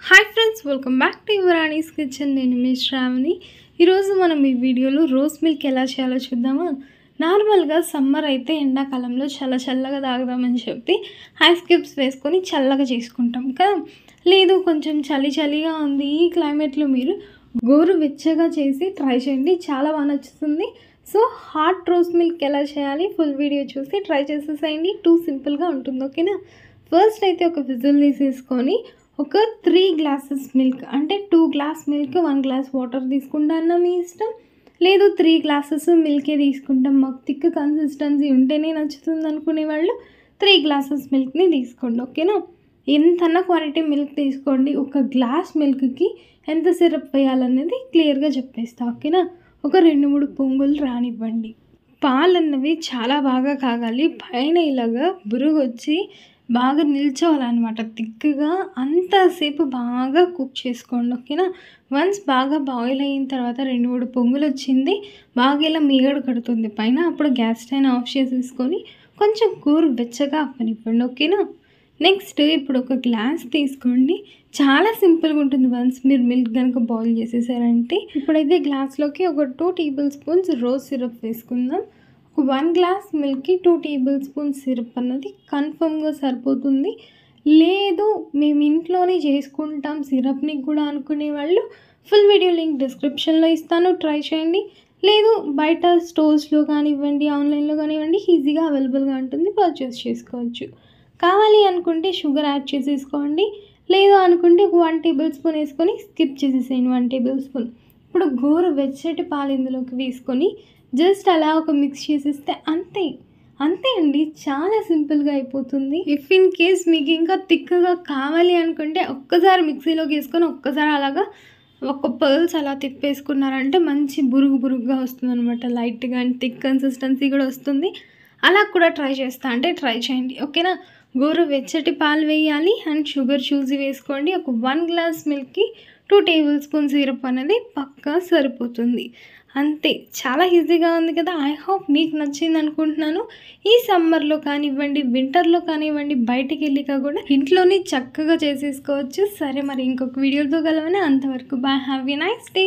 Hi friends, welcome back to Yuvarani's kitchen. నేను మీ శ్రావణి. ఈరోజు మనం ఈ వీడియోలో రోజ్ మిల్క్ ఎలా చేయాలో చూద్దామా. నార్మల్గా సమ్మర్ అయితే ఎండాకాలంలో చల్లగా తాగుదామని చెప్పి ఐస్ క్యూబ్స్ వేసుకొని చల్లగా చేసుకుంటాం కదా. లేదు కొంచెం చలిగా ఉంది ఈ క్లైమేట్లో మీరు గోరు వెచ్చగా చేసి ట్రై చేయండి, చాలా బాగా నచ్చుతుంది. సో హాట్ రోజ్ మిల్క్ ఎలా చేయాలి ఫుల్ వీడియో చూసి ట్రై చేసేసేయండి. సింపుల్గా ఉంటుంది, ఓకేనా. ఫస్ట్ అయితే ఒక విజిల్ తీసేసుకొని ఒక 3 గ్లాసెస్ మిల్క్ అంటే 2 గ్లాస్ మిల్క్ 1 గ్లాస్ వాటర్ తీసుకుంటాను, మీ ఇష్టం. లేదు 3 గ్లాసెస్ మిల్కే తీసుకుంటాం, మాకు థిక్ కన్సిస్టెన్సీ ఉంటేనే నచ్చుతుంది అనుకునే వాళ్ళు 3 గ్లాసెస్ మిల్క్ని తీసుకోండి, ఓకేనా. ఎంతన్నా క్వాలిటీ మిల్క్ తీసుకోండి. ఒక గ్లాస్ మిల్క్కి ఎంత సిరప్ వేయాలనేది క్లియర్గా చెప్పేస్తా, ఓకేనా. ఒక 2-3 పొంగులు రానివ్వండి. పాలు అన్నవి చాలా బాగా కాగాలి, పైన ఇలాగా బురుగు వచ్చి బాగా నిల్చోవాలన్నమాట థిక్గా. అంతసేపు బాగా కుక్ చేసుకోండి, ఓకేనా. వన్స్ బాగా బాయిల్ అయిన తర్వాత 2-3 పొంగులు వచ్చింది, బాగా ఇలా మీగడ కడుతుంది పైన. అప్పుడు గ్యాస్ స్టవ్ ఆఫ్ చేసేసుకొని కొంచెం గోరు వెచ్చగా అప్పనివ్వండి, ఓకేనా. నెక్స్ట్ ఇప్పుడు ఒక గ్లాస్ తీసుకోండి. చాలా సింపుల్గా ఉంటుంది వన్స్ మీరు మిల్క్ కనుక బాయిల్ చేసేసారంటే. ఇప్పుడైతే గ్లాస్లోకి ఒక 2 టేబుల్ స్పూన్స్ రోజ్ సిరప్ వేసుకుందాం. 1 గ్లాస్ మిల్క్కి 2 టేబుల్ స్పూన్స్ సిరప్ అన్నది కన్ఫర్మ్గా సరిపోతుంది. లేదు మేము ఇంట్లోనే చేసుకుంటాం సిరప్ని కూడా అనుకునే వాళ్ళు ఫుల్ వీడియో లింక్ డిస్క్రిప్షన్లో ఇస్తాను, ట్రై చేయండి. లేదు బయట స్టోర్స్లో కానివ్వండి, ఆన్లైన్లో కానివ్వండి, ఈజీగా అవైలబుల్గా ఉంటుంది, పర్చేస్ చేసుకోవచ్చు. కావాలి అనుకుంటే షుగర్ యాడ్ చేసేసుకోండి, లేదు అనుకుంటే 1 టేబుల్ స్పూన్ వేసుకొని స్కిప్ చేసేసేయండి 1 టేబుల్ స్పూన్. ఇప్పుడు గోరు వెచ్చటి పాలు ఇందులోకి వేసుకొని జస్ట్ అలా ఒక మిక్స్ చేసేస్తే అంతే అండి, చాలా సింపుల్గా అయిపోతుంది. ఇఫ్ ఇన్ కేస్ మీకు ఇంకా థిక్గా కావాలి అనుకుంటే ఒక్కసారి మిక్సీలోకి వేసుకొని ఒక్కసారి అలాగా ఒక పర్ల్స్ అలా తిప్పేసుకున్నారంటే మంచి బురుగుగా వస్తుంది అనమాట, లైట్గా అండ్ థిక్ కన్సిస్టెన్సీ కూడా వస్తుంది. అలా కూడా ట్రై చేయండి, ఓకేనా. గోరు వెచ్చటి పాలు వేయాలి అండ్ షుగర్ చూసి వేసుకోండి. ఒక 1 గ్లాస్ మిల్క్కి 2 టేబుల్ స్పూన్ సిరప్ అనేది పక్కా సరిపోతుంది, అంతే. చాలా ఈజీగా ఉంది కదా. ఐ హోప్ మీకు నచ్చింది అనుకుంటున్నాను. ఈ సమ్మర్లో కానివ్వండి, వింటర్లో కానివ్వండి, బయటికి వెళ్ళిక కూడా ఇంట్లోనే చక్కగా చేసేసుకోవచ్చు. సరే మరి ఇంకొక వీడియోతో కలవని, అంతవరకు bye, have a nice day.